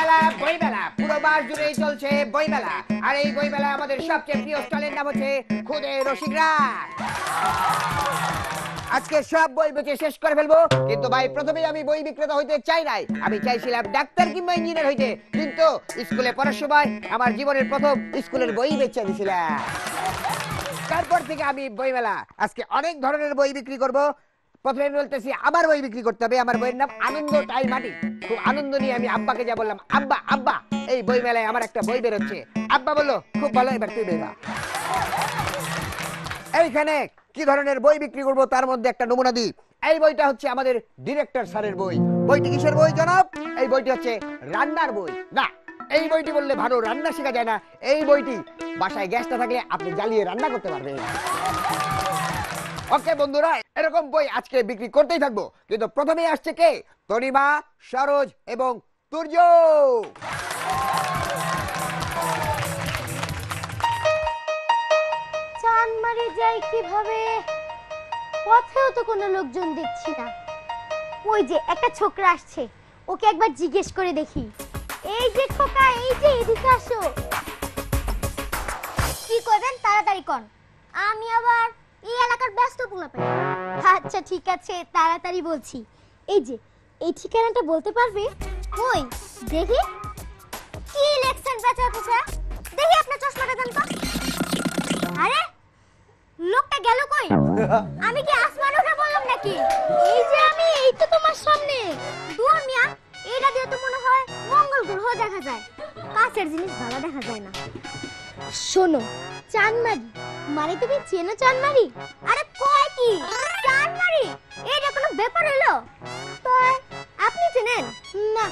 বইমেলা পুরো মাস জুড়েই চলছে বইমেলা। আর এই বইমেলা আমাদের সবচেয়ে প্রিয় স্টলের নাম হচ্ছে খুদে রসিকরা। আজকে সব বই বেচে শেষ করে ফেলবো, কিন্তু ভাই প্রথমেই আমি বই বিক্রেতা হইতে চাই নাই। আমি চাইছিলাম ডাক্তার কিংবা ইঞ্জিনিয়ার হইতে, কিন্তু স্কুলে পড়ার সময় আমার জীবনের প্রথম স্কুলের বই বেচে দিয়েছিলাম। তারপর থেকে আমি বইমেলা আজকে অনেক ধরনের বই বিক্রি করব। প্রথমে বলতেছি আমার বই বিক্রি করতে হবে। আমার বইয়ের নাম আনন্দ টাই মাটি। খুব আনন্দ নিয়ে আমি আব্বাকে যা বললাম, আব্বা আব্বা এই বই মেলায় আমার একটা বই বেরোচ্ছে। আব্বা বললো খুব ভালো, এবার তুই বেরা। এইখানে কি ধরনের বই বিক্রি করব তার মধ্যে একটা নমুনা দিই। এই বইটা হচ্ছে আমাদের ডিরেক্টর স্যারের বই। বইটি কিসের বই জনাব? এই বইটি হচ্ছে রান্নার বই। না, এই বইটি বললে ভালো রান্না শেখা যায় না। এই বইটি বাসায় গ্যাসটা থাকলে আপনি জ্বালিয়ে রান্না করতে পারবেন। ওকে বন্ধুরা, এরকম বই আজকে বিক্রি করতেই থাকবো, কিন্তু প্রথমেই আসছে কে? তনিমা, সরোজ এবং তুর্য। চানমারি যাই কিভাবে? পথেও তো কোনো লোকজন দেখছি না। ওই যে একটা ছোকরা আসছে, ওকে একবার জিজ্ঞেস করে দেখি। এই যে খোকা, এই যে এদিকে আসো। কি করবেন? তাড়াতাড়ি কর, আমি আবার এই এলাকার ব্যস্ত পোলাপান। আচ্ছা ঠিক আছে, তাড়াতাড়ি বলছি। এই যে এই ঠিকানাটা বলতে পারবে? কই দেখি। কি লেখছেন বেচা পোছা? দেখি আপনার চশমাটা দেন তো। আরে লোকটা গেল কই? আমি কি আসমান উঠে বললাম নাকি? এই যে আমি, এই তো তোমার সামনে। দূর মিয়া, এইটা দিয়ে তো মনে হয় মঙ্গল গ্রহ দেখা যায়। কাছের জিনিস ভালো দেখা যায় না। শোনো, চানমারি মানে তুমি চেনো চানমারি? আরে কয় কি চানমারি? এটা কোনো ব্যাপার হলো? তো আপনি চেনেন? না,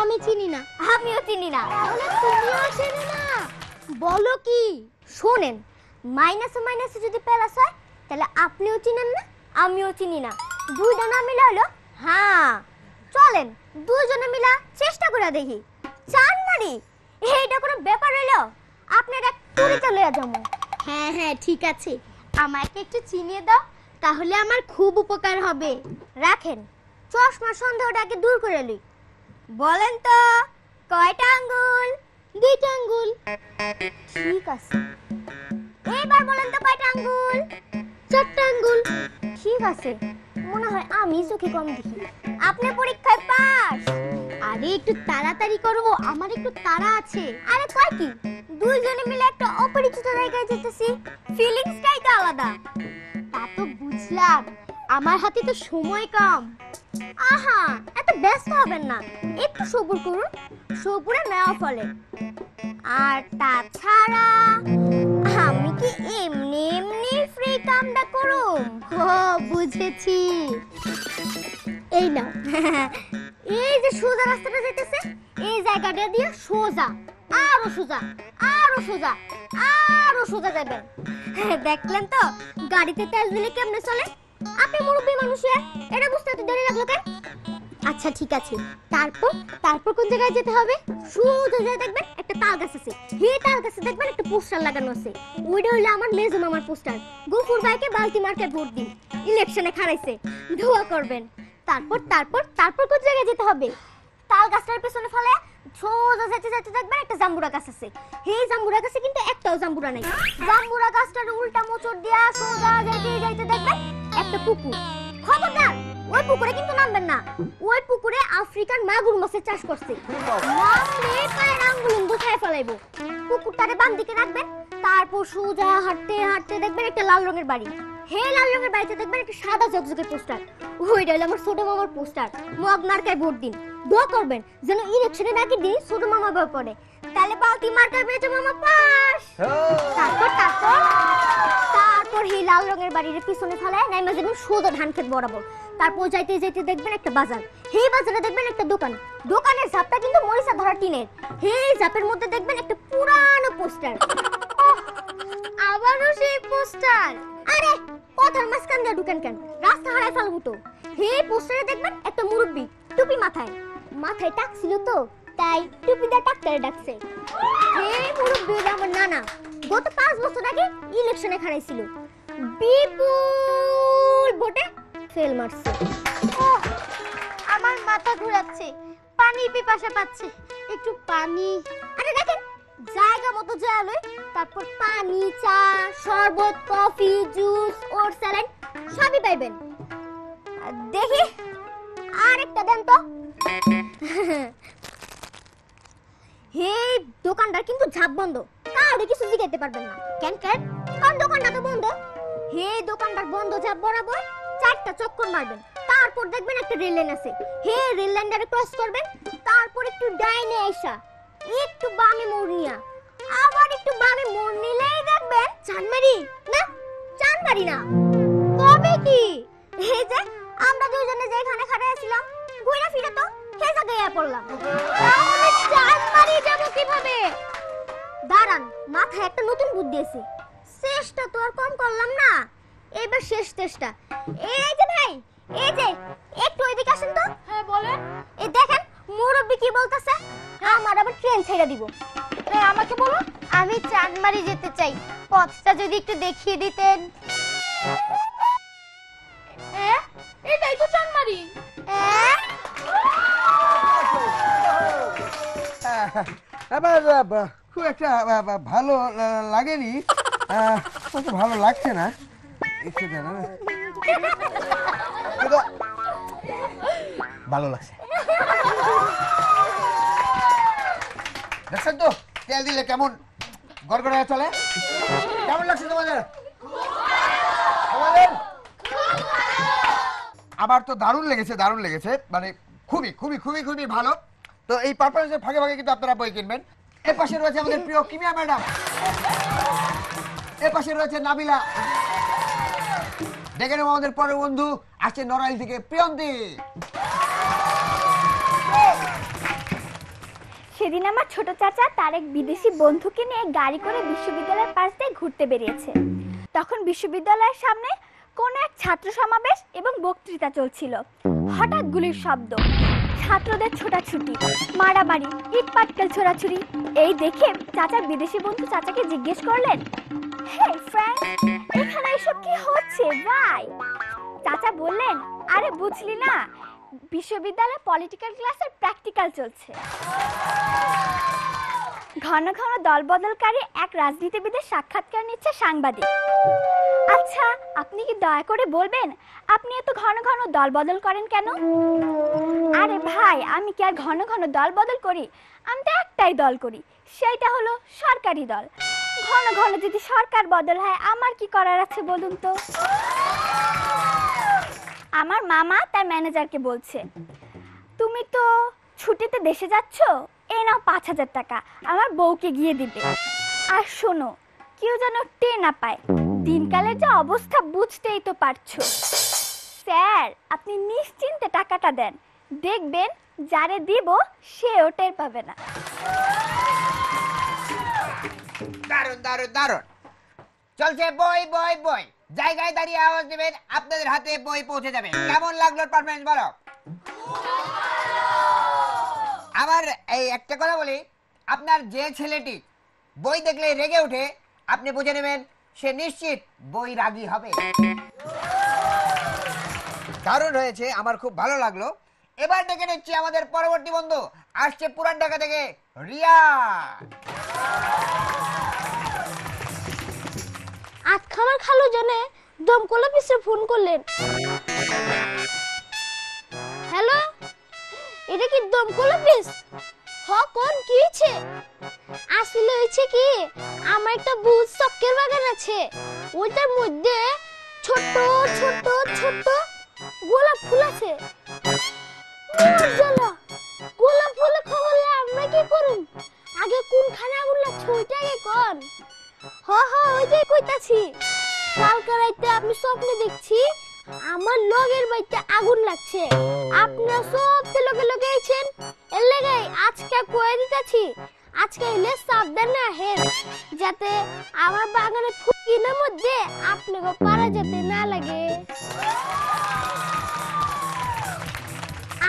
আমি চিনি না। আমিও চিনি না। তাহলে তুমিও চেনো না? বলো কি? শোনেন, মাইনাসে মাইনাসে যদি প্লাস হয় তাহলে আপনিও চিনেন না, আমিও চিনি না। দুইটা না মিলা হলো? হ্যাঁ চলেন দুইজনে মিলা চেষ্টা করে দেখি। চানমারি এইটা কোনো ব্যাপার হলো? আপনারা টুরিতে লইয়া যাবো। হ্যাঁ হ্যাঁ ঠিক আছে, আমাকে একটু চিনিয়ে দাও, তাহলে আমার খুব উপকার হবে। রাখেন, চশমা সন্দেহটাকে দূর করে লই। বলেন তো কয়টা আঙ্গুল? দুইটা আঙ্গুল। ঠিক আছে, এবার বলেন তো কয়টা আঙ্গুল? চারটা আঙ্গুল। ঠিক আছে, মনে হয় আমি চোখে কম দেখি। আপনি পরীক্ষায় পাস। আরে একটু তাড়াতাড়ি করো, আমার একটু তাড়া আছে। আরে কয় কি, দুইজনে মিলে একটা অপরিচিত জায়গায় যেতেছি, ফিলিংসটাই তো আলাদা। তা তো বুঝলাম, আমার হাতে তো সময় কম। আহা, এত ব্যস্ত হবেন না, একটু সবুর করুন, সবুরে নেওয়া ফলে। আর তাছাড়া আমি কি এমনি এমনি ফ্রি কামটা করুম? ও বুঝেছি। এই নাও। এই যে সোজা রাস্তাটা যাইতেছে, এই জায়গাটা দিয়ে সোজা, আরো সোজা, আরো সোজা, আরো সোজা যাবেন। দেখলেন তো গাড়িতে তেল দিলে কেমনে চলে? আপনি মুরব্বী মানুষ, এটা বুঝতে এত দেরি লাগলো কেন? আচ্ছা ঠিক আছে, তারপর তারপর কোন জায়গায় যেতে হবে? সোজা যায় দেখবেন একটা তাল গাছ আছে, সেই তাল গাছে দেখবেন একটা পোস্টার লাগানো আছে। ওইটা হলো আমার মেজো মামার পোস্টার। গফুর ভাইকে বালতি মার্কে ভোট দিন, ইলেকশনে খারাইছে, দোয়া করবেন। তারপর তারপর তারপর কোন জায়গায় যেতে হবে? তাল গাছটার পেছনে ফলে সোজা যেতে যেতে দেখবেন একটা জাম্বুরা গাছ আছে। এই জাম্বুরা গাছে কিন্তু একটাও জাম্বুরা নাই। জাম্বুরা গাছটার উল্টা মোচড় দিয়া সোজা যাইতে যাইতে দেখবেন একটা পুকুর। খবরদার ওই পুকুরে কিন্তু নামবেন না, ওই পুকুরে আফ্রিকান মাগুর মাছের চাষ করছে। নামলে পায়ের আঙ্গুল দুখায় ফেলাইবো। পুকুরটারে বাম দিকে রাখবেন, তারপর সোজা হাঁটতে হাঁটতে দেখবেন একটা লাল রঙের বাড়ি। হে লাল রঙের বাড়িতে দেখবেন একটা সাদা ঝকঝকে পোস্টার। ওইটা হলো আমার ছোট মামার পোস্টার। মগ মার্কায় ভোট দিন, দোয়া করবেন যেন ইলেকশনের আগের দিন ছোট মামা ভোট পড়ে, তাহলে বালতি মার্কায় বেঁচে মামা পাস। তারপর তারপর তারপর হে লাল রঙের বাড়ির পিছনে ফেলায় নাইমা যাবেন সোজা ধান ক্ষেত বরাবর। তারপর যাইতে যাইতে দেখবেন একটা বাজার। সেই বাজারে দেখবেন একটা দোকান, দোকানের ঝাপটা কিন্তু মরিচা ধরা টিনের। সেই ঝাপের মধ্যে দেখবেন একটা পুরানো পোস্টার। আবারও সেই পোস্টার। আরে কথার মাঝখান দিয়ে ঢুকেন কেন? রাস্তা হারায় ফেলবো তো। সেই পোস্টারে দেখবেন একটা মুরব্বি, টুপি মাথায়, মাথায় টাক ছিল তো তাই টুপিটা টাকটারে ডাকছে। এই মুরব্বি আমার নানা, গত 5 বছর আগে ইলেকশনে খারাইছিল, বিপুল ভোটে ফেল মারছে। আমার মাথা ঘুরাচ্ছে, পানি পিপাসা পাচ্ছে, একটু পানি। আরে দেখেন জায়গা মতো জায়গায়, তারপর পানি, চা, শরবত, কফি, জুস, ওর স্যালাড সবই পাইবেন। দেখি আরেকটা দেন তো। হে দোকানদার কিন্তু ঝাপ বন্ধ, কাউকে কিছু জিগাইতে পারবেন না। কেন কেন? কারণ দোকানটা তো বন্ধ। হে দোকানদার বন্ধ ঝাপ বরাবর 4টা চক্কর মারবেন, তারপর দেখবেন একটা রেল লাইন আছে। হে রেল লাইনটারে ক্রস করবেন, তারপর একটু ডাইনে আইসা একটু বামে মোড় নিয়া আবার একটু বামে মোড় নিলেই দেখবেন চানমারি। না চানমারি না, তবে কি এই যে আমরা দুইজনে যেখানে খাড়া আছিলাম ঘুরে ফিরে তো হে জায়গায় পড়লাম। তাহলে চানমারি যাব কিভাবে? দাঁড়ান, মাথায় একটা নতুন বুদ্ধি আছে। চেষ্টা তো আর কম করলাম না, এবার শেষ চেষ্টা। এই যে ভাই, এই যে একটু এদিকে আসেন তো। হ্যাঁ বলেন। এই দেখেন মুরব্বি কি বলতাছে, আমার আবার ট্রেন ছেড়ে দিব। আমাকে বলো। আমি চাঁদমারি যেতে চাই, পথটা যদি একটু দেখিয়ে দিতেন। এটাই তো চানমারি। আবার খুব একটা ভালো লাগেনি, অত ভালো লাগছে না। একটু দাঁড়ান। কিন্তু ভালো লাগছে। দেখছেন তো তেল দিলে কেমন গড়গড়া চলে? কেমন লাগছে তোমাদের? আমার তো দারুণ লেগেছে, দারুণ লেগেছে, মানে খুবই খুবই খুবই খুবই ভালো। তো এই পারফরমেন্সের ফাঁকে ফাঁকে কিন্তু আপনারা বই কিনবেন। এর পাশে রয়েছে আমাদের প্রিয় কিমিয়া ম্যাডাম, এর পাশে রয়েছে নাবিলা। দেখে নেব আমাদের পরের বন্ধু আসছে নড়াইল থেকে প্রিয়ন্তী। সেদিন আমার ছোট চাচা তার এক বিদেশি বন্ধুকে নিয়ে গাড়ি করে বিশ্ববিদ্যালয়ের পাশ দিয়ে ঘুরতে বেরিয়েছে। তখন বিশ্ববিদ্যালয়ের সামনে কোনো এক ছাত্র সমাবেশ এবং বক্তৃতা চলছিল। হঠাৎ গুলির শব্দ, ছাত্রদের ছোটাছুটি, মারামারি, ইট পাটকেল ছোড়াছুড়ি। এই দেখে চাচার বিদেশি বন্ধু চাচাকে জিজ্ঞেস করলেন, হে ফ্রেন্ড, এখানে এসব কি হচ্ছে ভাই? চাচা বললেন, আরে বুঝলি না, বিশ্ববিদ্যালয়ে পলিটিক্যাল ক্লাসের প্র্যাকটিক্যাল চলছে। ঘন ঘন দলবদলকারী এক রাজনীতিবিদের সাক্ষাৎকার নিচ্ছে সাংবাদিক। আচ্ছা, আপনি কি দয়া করে বলবেন আপনি এত ঘন ঘন দলবদল করেন কেন? আরে ভাই, আমি কি আর ঘন ঘন দলবদল করি? আমি তো একটাই দল করি, সেইটা হলো সরকারি দল। ঘন ঘন যদি সরকার বদল হয় আমার কি করার আছে বলুন তো? আমার মামা তার ম্যানেজারকে বলছে, তুমি তো ছুটিতে দেশে যাচ্ছ, এই নাও 5,000 টাকা, আমার বউকে গিয়ে দিবে। আর শোনো, কেউ যেন টের না পায়, দিনকালের যে অবস্থা বুঝতেই তো পারছো। স্যার, আপনি নিশ্চিন্তে টাকাটা দেন, দেখবেন যারে দিব সেও টের পাবে না। দারুণ দারুণ দারুণ চলছে। বই বই বই, জায়গায় দাঁড়িয়ে আওয়াজ দিবেন, আপনাদের হাতে বই পৌঁছে যাবে। কেমন লাগলো পারফরমেন্স বলো? আমার এই একটা কথা বলি, আপনার যে ছেলেটি বই দেখলে রেগে ওঠে, আপনি বুঝে নেবেন সে নিশ্চিত বই রাগী হবে। দারুণ হয়েছে, আমার খুব ভালো লাগলো। এবার ডেকে নিচ্ছি আমাদের পরবর্তী বন্ধু, আসছে পুরান ঢাকা থেকে রিয়া। আজ খাবার খালো জানে দমকল অফিসে ফোন করলেন। হ্যালো, এটা কি দমকল অফিস? কোন কি হয়েছে? আসলে হয়েছে কি, আমার একটা বুঝ চক্কের বাগান আছে, ওইটার মধ্যে ছোট ছোট ছোট গোলাপ ফুল আছে। গোলাপ ফুল খাওয়ালে আমরা কি করুম? আগে কোনখানে আগুন লাগছে ওইটা আগে কোন। ওইটাই কইতাছি। কালকে রাতে আমি স্বপ্নে দেখছি আমার লগের বাড়িতে আগুন লাগছে, আপনারা সব লগে লগে আইছেন। এর লাগি আজকে কয়ে দিতাছি, আজকে এলে সাবধানে হেন, যাতে আমার বাগানে ফুকিনের মধ্যে আপনাকে পারা যেতে না লাগে।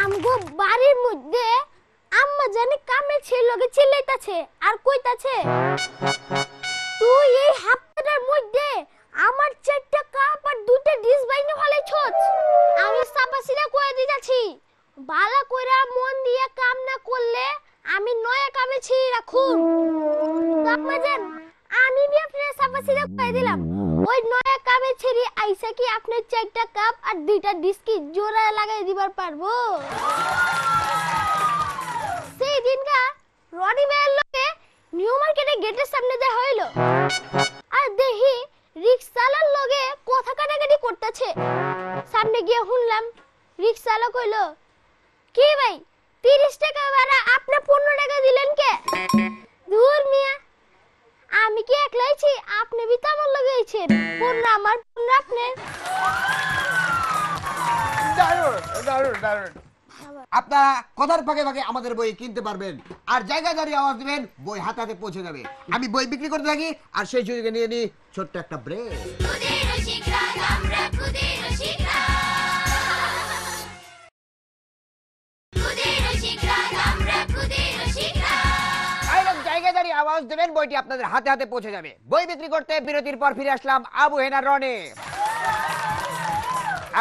আমগো বাড়ির মধ্যে আম্মা জানি কামের ছেলে লগে চিল্লাইতাছে আর কইতাছে, তুই এই হাপ্তাটার মধ্যে আমার 4টা কাপ আর 2টা ডিশ বাইনে ফেলাইছস। আমি সাপাসিরা কয়ে দিতাছি, বালা কইরা মন দিয়ে কাম খাই দিলাম। ওই নয়া কাপে ছেড়ে আইসা কি আপনার 4টা কাপ আর 2টা ডিস্কি জোড়া লাগাই দিবার পারবো? সেই দিনকা রনি ভাইয়ের লগে নিউ মার্কেটে গেটের সামনে দেখা হইলো, আর দেখি রিকশালার লগে কথা কাটাকাটি করতেছে। সামনে গিয়ে শুনলাম রিকশালা কইলো, কি ভাই 30 টাকা ভাড়া আপনি 15 টাকা দিলেন কে? দূর মিয়া, আমি কি একলাইছি? আপনি বি তো আমার লগে আইছেন, 15 আমার 15 আপনার। দারুণ দারুণ দারুণ। আপনারা কথার ফাঁকে ফাঁকে আমাদের বই কিনতে পারবেন, আর জায়গায় দাঁড়িয়ে আওয়াজ দিবেন, বই হাতে হাতে পৌঁছে যাবে। আমি বই বিক্রি করতে থাকি, আর সেই সুযোগে নিয়ে নিই ছোট্ট একটা ব্রেক। জায়গায় দাঁড়িয়ে আওয়াজ দেবেন, বইটি আপনাদের হাতে হাতে পৌঁছে যাবে। বই বিক্রি করতে বিরতির পর ফিরে আসলাম আবু হেনা রনে।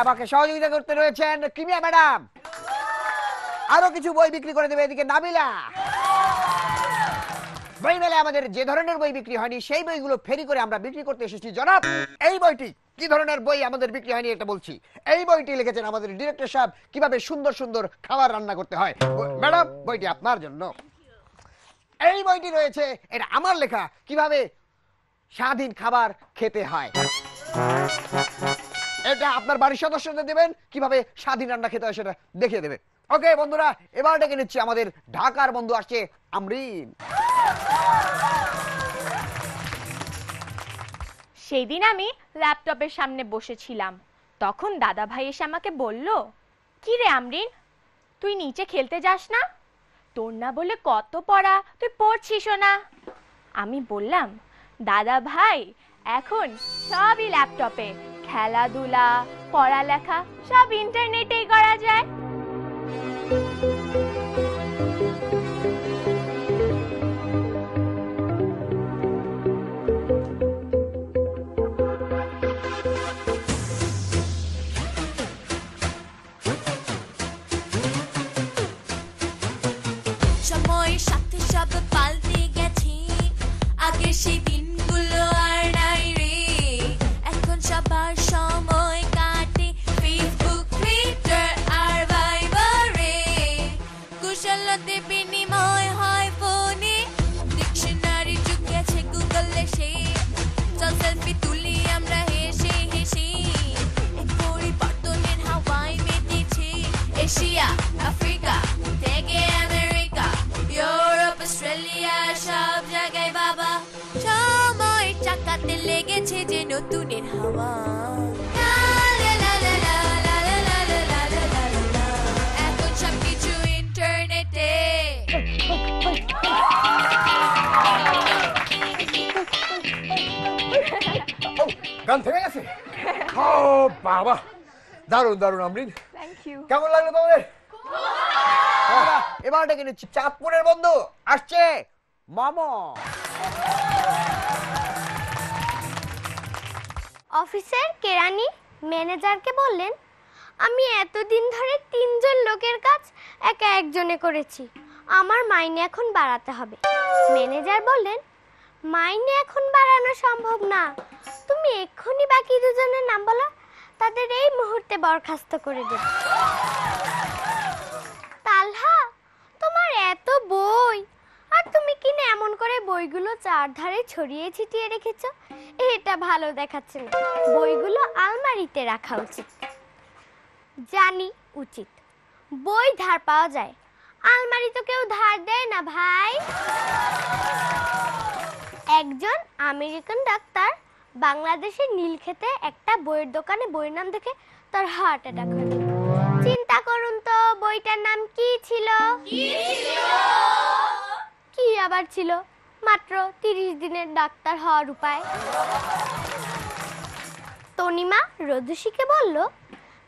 আমাকে সহযোগিতা করতে রয়েছেন কিমিয়া ম্যাডাম, আরো কিছু বই বিক্রি করে দেবে এদিকে নাবিলা। বই মেলায় আমাদের যে ধরনের বই বিক্রি হয়নি সেই বইগুলো ফেরি করে আমরা বিক্রি করতে এসেছি। জনাব, এই বইটি কি ধরনের বই আমাদের বিক্রি হয়নি এটা বলছি। এই বইটি লিখেছেন আমাদের ডিরেক্টর সাহেব, কিভাবে সুন্দর সুন্দর খাবার রান্না করতে হয়। ম্যাডাম, বইটি আপনার জন্য। এই বইটি রয়েছে, এটা আমার লেখা, কিভাবে স্বাধীন খাবার খেতে হয়। এটা আপনার বাড়ির সদস্যদের দেবেন, কিভাবে স্বাধীন রান্না খেতে হয় সেটা দেখিয়ে দেবে। ওকে বন্ধুরা, এবার ডেকে নিচ্ছি আমাদের ঢাকার বন্ধু, আসছে আমরিন। সেই দিন আমি ল্যাপটপের সামনে বসেছিলাম, তখন দাদা ভাই এসে আমাকে বলল, কি রে আমরিন, তুই নিচে খেলতে যাস না? তোর না বলে কত পড়া, তুই পড়ছিসও না। আমি বললাম, দাদা ভাই এখন সবই ল্যাপটপে, খেলাধুলা পড়ালেখা সব ইন্টারনেটেই করা যায়। সময়ের সাথে সব পাল্টে গেছে, আগে সেই দিনগুলো আর নাই রে। এখন সবার সময় কাটে ফেসবুক, টুইটার আর ভাইবারে। কুশলতে বিনিময় হয় ফোনে, ডিকশনারি যুগ গেছে গুগলে সে। চল সেলফি তুলি আমরা হেসে হেসে, এক পরিবর্তনের হাওয়ায় মেতেছে এশিয়া, আফ্রিকা থেকে আমেরিকা, ইউরোপ, অস্ট্রেলিয়া, সব জায়গায় বাবা সময় চাকাতে লেগেছে যে নতুনের হাওয়া। এখন সবকিছু ইন্টারনেটে। গান থেমে গেছে? ও বাবা, দারুণ দারুণ আমরিন। Thank you. কেমন লাগলো তোমাদের? এবার ডেকে নিচ্ছি চাঁদপুরের বন্ধু, আসছে মামা। অফিসের কেরানি ম্যানেজারকে বললেন, আমি এতদিন ধরে 3 জন লোকের কাজ একা একজনে করেছি, আমার মাইনে এখন বাড়াতে হবে। ম্যানেজার বললেন, মাইনে এখন বাড়ানো সম্ভব না, তুমি এক্ষুনি বাকি 2 জনের নাম বলো, তাদের এই মুহূর্তে বরখাস্ত করে দেব। তালহা, তোমার এত বই, আর তুমি কিনে এমন করে বইগুলো চারধারে ছড়িয়ে ছিটিয়ে রেখেছো, এটা ভালো দেখাচ্ছে না, বইগুলো আলমারিতে রাখা উচিত। জানি উচিত, বই ধার পাওয়া যায়, আলমারি তো কেউ ধার দেয় না ভাই। একজন আমেরিকান ডাক্তার বাংলাদেশের নীলক্ষেতে একটা বইয়ের দোকানে বইয়ের নাম দেখে তার হার্ট অ্যাটাক হয়ে গেল। চিন্তা করুন তো, বইটার নাম কি ছিল? কি আবার ছিল? মাত্র 30 দিনের ডাক্তার হওয়ার উপায়। তনিমা রোদুশিকে বলল,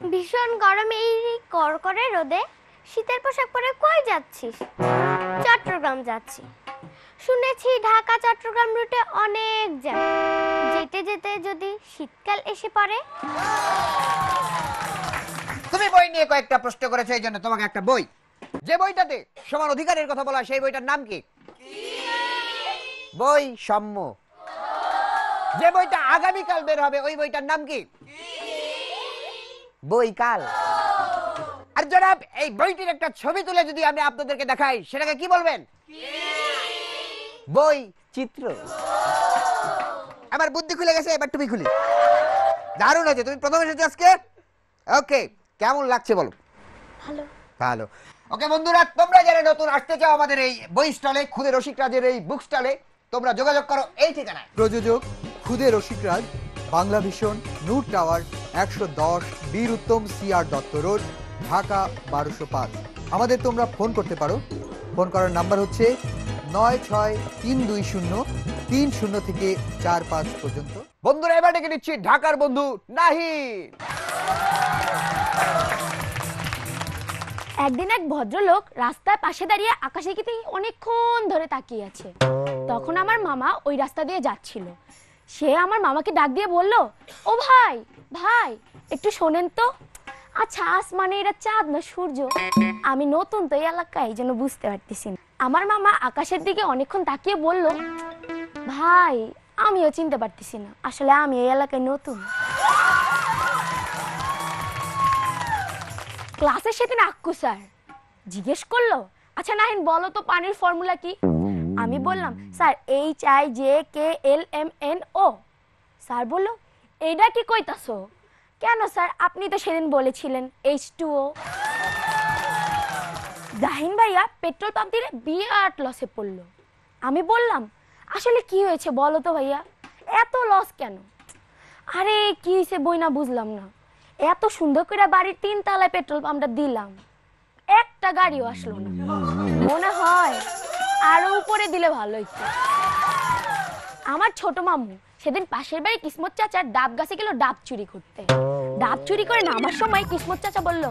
ভীষণ গরমে এই কড়কড়ে রোদে শীতের পোশাক পরে কই যাচ্ছিস? চট্টগ্রাম যাচ্ছি। শুনেছি ঢাকা চট্টগ্রাম রুটে অনেক জ্যাম, যেতে যেতে যদি শীতকাল এসে পড়ে। তুমি বই নিয়ে কয়েকটা প্রশ্ন করেছো, এই জন্য তোমাকে একটা বই, যে বইটাতে সমান অধিকারের কথা বলা, সেই বইটার নাম কি? বই সাম্য। যে বইটা আগামীকাল বের হবে ওই বইটার নাম কি? বইকাল। আর জনাব এই বইটির একটা ছবি তুলে যদি আমি আপনাদেরকে দেখাই সেটাকে কি বলবেন? বই চিত্র। আমার বুদ্ধি খুলে গেছে, এবার তুমি খুলি। দারুণ হয়েছে, তুমি প্রথম এসেছো আজকে। ওকে, কেমন লাগছে বলো? ভালো। ভালো। ওকে বন্ধুরা, তোমরা যারা নতুন আসতে চাও আমাদের এই বই স্টলে, খুদে রসিকরাজের এই বুক স্টলে, তোমরা যোগাযোগ করো এই ঠিকানায়। প্রযোজক খুদে রসিকরাজ, বাংলা ভিশন, নূর টাওয়ার, 110 বীর উত্তম CR দত্ত রোড, ঢাকা 1205। আমাদের তোমরা ফোন করতে পারো। ফোন করার নাম্বার হচ্ছে 96-320-30 থেকে 45 পর্যন্ত। বন্ধুরা এবার ডেকে নিচ্ছি ঢাকার বন্ধু নাহিদ। একদিন এক ভদ্রলোক রাস্তার পাশে দাঁড়িয়ে আকাশের দিকে অনেকক্ষণ ধরে তাকিয়ে আছে। তখন আমার মামা ওই রাস্তা দিয়ে যাচ্ছিল। সে আমার মামাকে ডাক দিয়ে বলল, ও ভাই ভাই একটু শোনেন তো। আচ্ছা আসমানে এটা চাঁদ না সূর্য? আমি নতুন তো এই এলাকায়, এই জন্য বুঝতে পারতেছি না। আমার মামা আকাশের দিকে অনেকক্ষণ তাকিয়ে বলল, ভাই আমিও চিনতে পারতেছি না, আসলে আমি এই এলাকায় নতুন। ক্লাসের সেদিন আক্কু স্যার জিজ্ঞেস করলো, আচ্ছা নাহিন বলো তো পানির ফর্মুলা কি? আমি বললাম, স্যার HIJKLMNO। স্যার বলল, এইটা কি কইতাছো? কেন স্যার, আপনি তো সেদিন বলেছিলেন H2O। জাহিন ভাইয়া পেট্রোল পাম্প দিয়ে বিরাট লসে পড়লো। আমি বললাম, আসলে কি হয়েছে বলো তো ভাইয়া, এত লস কেন? আরে কি হয়েছে বই না বুঝলাম না, এত সুন্দর করে বাড়ির 3 তলায় পেট্রোল পাম্পটা দিলাম, একটা গাড়িও আসলো না। মনে হয় আরো উপরে দিলে ভালো হইতো। আমার ছোট মামু সেদিন পাশের বাড়ি কিসমত চাচার ডাব গাছে গেল ডাব চুরি করতে। ডাব চুরি করে নামার সময় কিসমত চাচা বলল,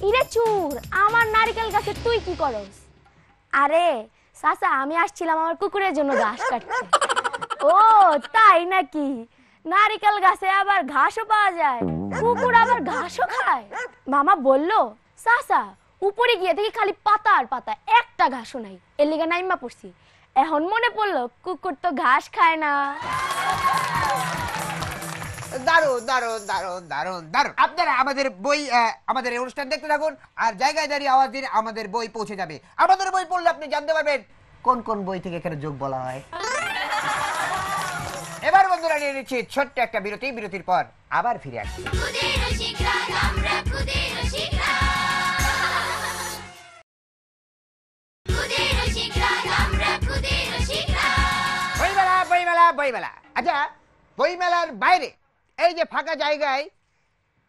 ইরে চুর, আমার নারকেল গাছে তুই কি করস? আরে চাচা আমি আসছিলাম আমার কুকুরের জন্য ঘাস কাটতে। ও তাই নাকি? নারকেল গাছে আবার ঘাসও পাওয়া যায়, কুকুর আবার ঘাসও খায়? মামা বলল, চাচা উপরে গিয়ে দেখি খালি পাতা আর পাতা, একটা ঘাসও নাই, এর লিগে নাইমা পড়ছি। এখন মনে পড়লো কুকুর তো ঘাস খায় না। দারুণ দারুণ দারুণ দারুণ দারুণ। আপনারা আমাদের বই আমাদের এই অনুষ্ঠান দেখতে থাকুন আর জায়গায় দাঁড়িয়ে আওয়াজ দিন, আমাদের বই পৌঁছে যাবে। আমাদের বই পড়লে আপনি জানতে পারবেন কোন কোন বই থেকে এখানে যোগ বলা হয়। এবার বন্ধুরা নিয়ে নিচ্ছি ছোট্ট একটা বিরতি, বিরতির পর আবার ফিরে আসছি। খুদে রসিকরাজ, আমরা খুদে রসিকরাজ। খুদে রসিকরাজ, আমরা খুদে রসিকরাজ। বইমেলা বইমেলা বইমেলা। আচ্ছা, বইমেলার বাইরে এই যে ফাঁকা জায়গায়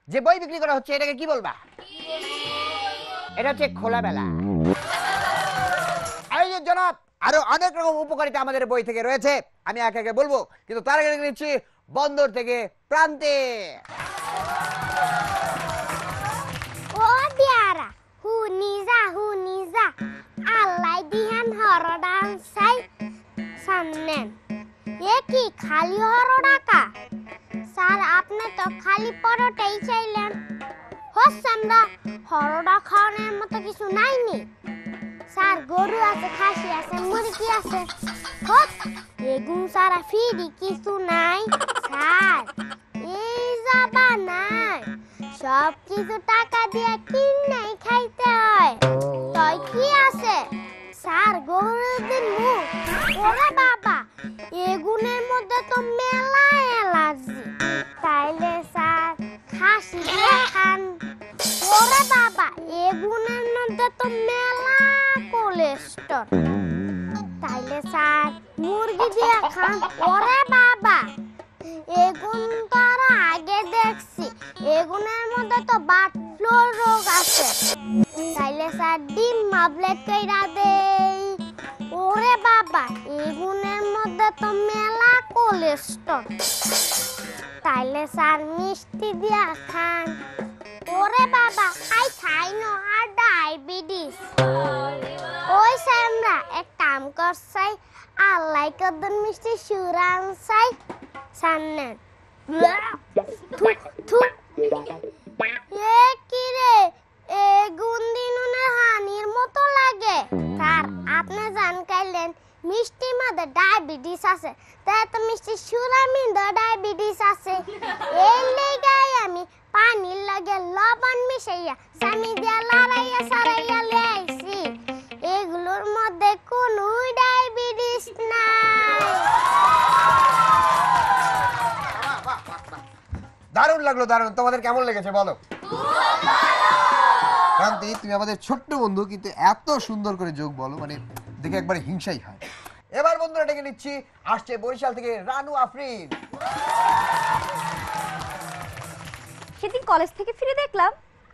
যে বই বিক্রি করা হচ্ছে এটাকে কি বলবা? এটা হচ্ছে খোলা মেলা। এই যে জনাব, আরো অনেক রকম উপকারিতা আমাদের বই থেকে রয়েছে, আমি একে একে বলবো, কিন্তু তার আগে নিচ্ছি বন্দর থেকে প্রান্তে। ও দিয়ারা হু নিজা আল্লাহ দিহান হরডান সাই সামনেন। এ কি খালি হরডাকা? স্যার আপনি তো খালি পরোটাই চাইলেন। হোসেনরা হরডা খাওয়ানোর মতো কিছু নাইনি। স্যার গরু আছে, খাসি আছে, মুরগি আছে, এগুন সারা ফিরি কিছু নাই। স্যার এই যাবা নাই, সব কিছু টাকা দিয়ে কিনে খাইতে হয়। তাই কি আছে স্যার গরুর দিন মুখ? ওরে বাবা, এগুনের মধ্যে তো মেলা এলার্জি। তাইলে স্যার খাসি দিয়ে খান। ওরে বাবা, এগুনের মধ্যে তো মেলা কোলেস্ট্রল। তাইলে স্যার মুরগি দিয়ে খান। ওরে বাবা, এগুন তো আরো আগে দেখছি, এগুনের মধ্যে তো বার্ড ফ্লু রোগ আছে। তাইলে স্যার ডিম মাবলেট কইরা দেই। ওরে বাবা, এগুনের মধ্যে তো মেলা কোলেস্ট্রল। তাইলে স্যার মিষ্টি দিয়া খান। ওরে বাবা, আই খাই না আর ডায়াবেটিস। ওই স্যামরা এক কাম করছাই, আল্লাহ কদন মিষ্টি সুরান চাই সান্নে। এ কি রে, এ গুন্দিনুনের হানির মতো লাগে। স্যার আপনি জান কাইলেন মিষ্টি মা মধ্যে ডায়াবেটিস আছে তাই তো মিষ্টি সুরার মধ্যে ডায়াবেটিস আছে এই লেগাই আমি পানির লাগে লবণ মিশাইয়া সামি দিয়া লড়াইয়া সারাইয়া লাইছি এগুলোর মধ্যে কোনো ডায়াবেটিস নাই। দারুণ লাগলো, দারুণ। তোমাদের কেমন লেগেছে বলো? ক্রান্তি, তুমি আমাদের ছোট্ট বন্ধু, কিন্তু এত সুন্দর করে যোগ বলো, মানে দেখে একবারে হিংসাই হয়। এবার বন্ধুরা ডেকে নিচ্ছি, আসছে বরিশাল থেকে রানু আফরিন। সেদিন কলেজ থেকে ফিরে দেখলাম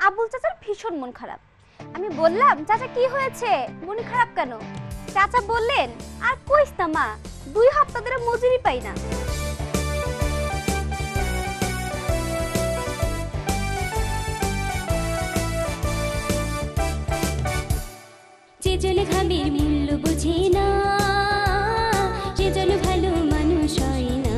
আবুল চাচার ভীষণ মন খারাপ। আমি বললাম, চাচা কি হয়েছে, মন খারাপ কেন? চাচা বললেন, আর কইস না মা, 2 সপ্তাহ ধরে মজুরি পাই না। যে জন ঘামের মূল্য বোঝে না, সে জন ভালো মানুষ হয় না।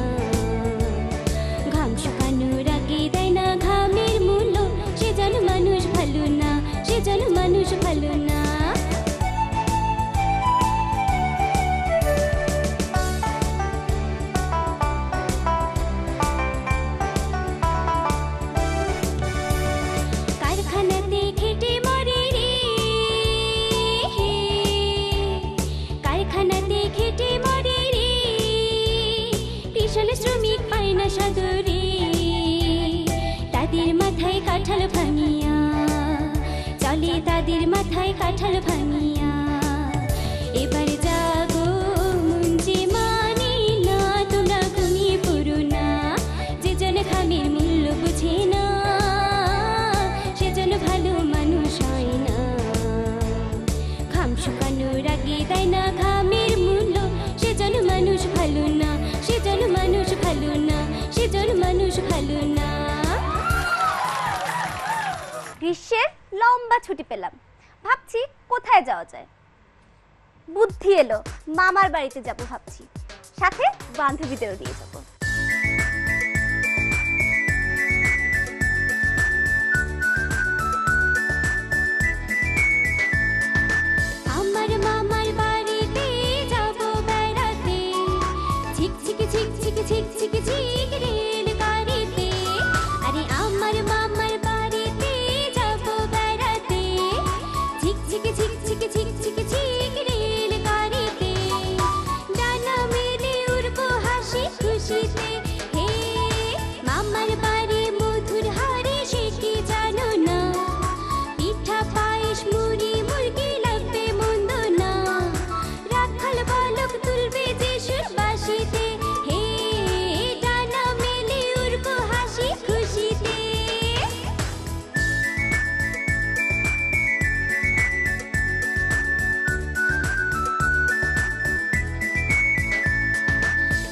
ঘাম শুকানোর আগে দেয় না ঘামের মূল্য, সে জন মানুষ ভালো না, সে জন মানুষ ভালো না। কারখানাতে খেটে মরে রে, কারখানাতে খেটে মরে রে, কৃষণ শ্রমিক পায় না সাদরে। তাদের মাথায় কাঁঠাল ভাঙিয়া চলে, তাদের মাথায় কাঁঠাল ভাঙিয়া। এবার জাগো মন যে মানে না, তোমরা ঘুমিয়ে পড়ো না। যে জন ঘামের মূল্য বুঝে না, সেজন ভালো মানুষ হয় না। ঘাম শুকানোর আগে দেয় না ঘামের মূল্য, সেজন মানুষ ভালো না, সেজন মানুষ ভালো না, সেজন মানুষ ভালো না। গ্রীষ্মের লম্বা ছুটি পেলাম, ভাবছি কোথায় যাওয়া যায়। বুদ্ধি এলো, মামার বাড়িতে যাব ভাবছি, সাথে বান্ধবীদেরও নিয়ে যাব। আমার মামার বাড়িতে যাব বেড়াতে, ঝিকঝিকি ঝিকঝিকি ঝিকঝিকি ঝিক রেল গাড়িতে। আরে আমার মামার বাড়িতে যাব বেড়াতে, ঝিকঝিকি ঝিকঝিকি ঝিকঝিকি ঝিক রেল গাড়িতে। ডানা মেলে উড়বো হাসি খুশিতে, হে মামার বাড়ি মধুর হাড়ি, সে কি জানো না? পিঠা পায়েস মুড়ি মুরগি লাগবে মন্দ না। রাখাল বালক তুলবে যে সুর বাঁশিতে, হে ডানা মেলে উড়বো হাসি খুশিতে।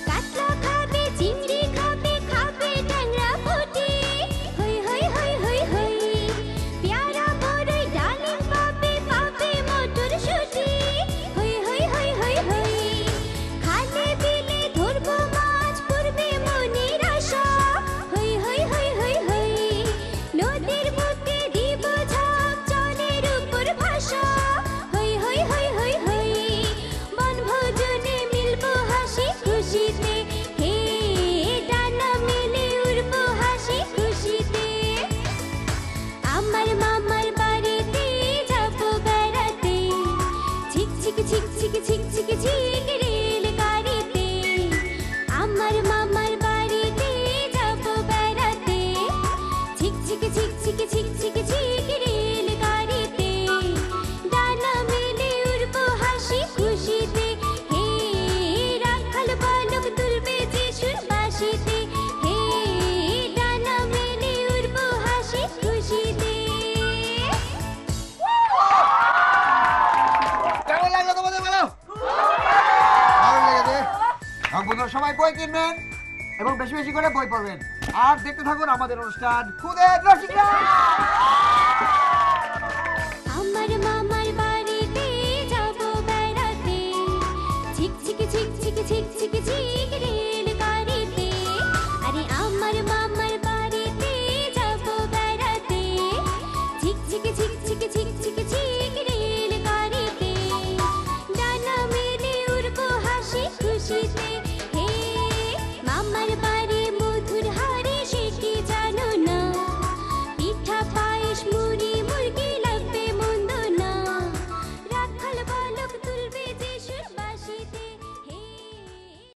কাতলা খাবে, চিংড়ি খাবে, খাবে ট্যাংরা পুঁটি, হই হই হই হই হই। পেয়ারা বড়ই ডালিম পাবে, পাবে মটরশুঁটি, হই হই হই হই হই। খালে বিলে ধরবো মাছ, পড়বে মনের আশা, হই হই হই হই হই। নদীর বুকে দিব ঝাঁপ, জলের উপর ভাসা, হই হই হই হই হই। বনভোজনে মিলবো হাসি খুশিতে, হে ডানা মেলে উড়বো হাসি খুশিতে। আমার মামার বাড়িতে যাব বেড়াতে, ঝিকঝিকি ঝিকঝিকি ঝিকঝিকি ঝিক রেল গাড়িতে। আমার মামার বাড়িতে যাব বেড়াতে, ঝিকঝিকি ঝিকঝিকি ঝিকঝিকি ঝিক রেল গাড়িতে। ডানা মেলে উড়বো হাসি খুশিতে, হে রাখাল বালক তুলবে যে সুর বাঁশিতে, হে ডানা মেলে উড়বো হাসি খুশিতে। কেমন লাগলো তোমাদের বলো? ভালো লেগেছে? বন্ধুরা সবাই বই কিনবেন এবং বেশি বেশি করে বই পড়বেন, আর দেখতে থাকুন আমাদের অনুষ্ঠান খুদে রসিকরা।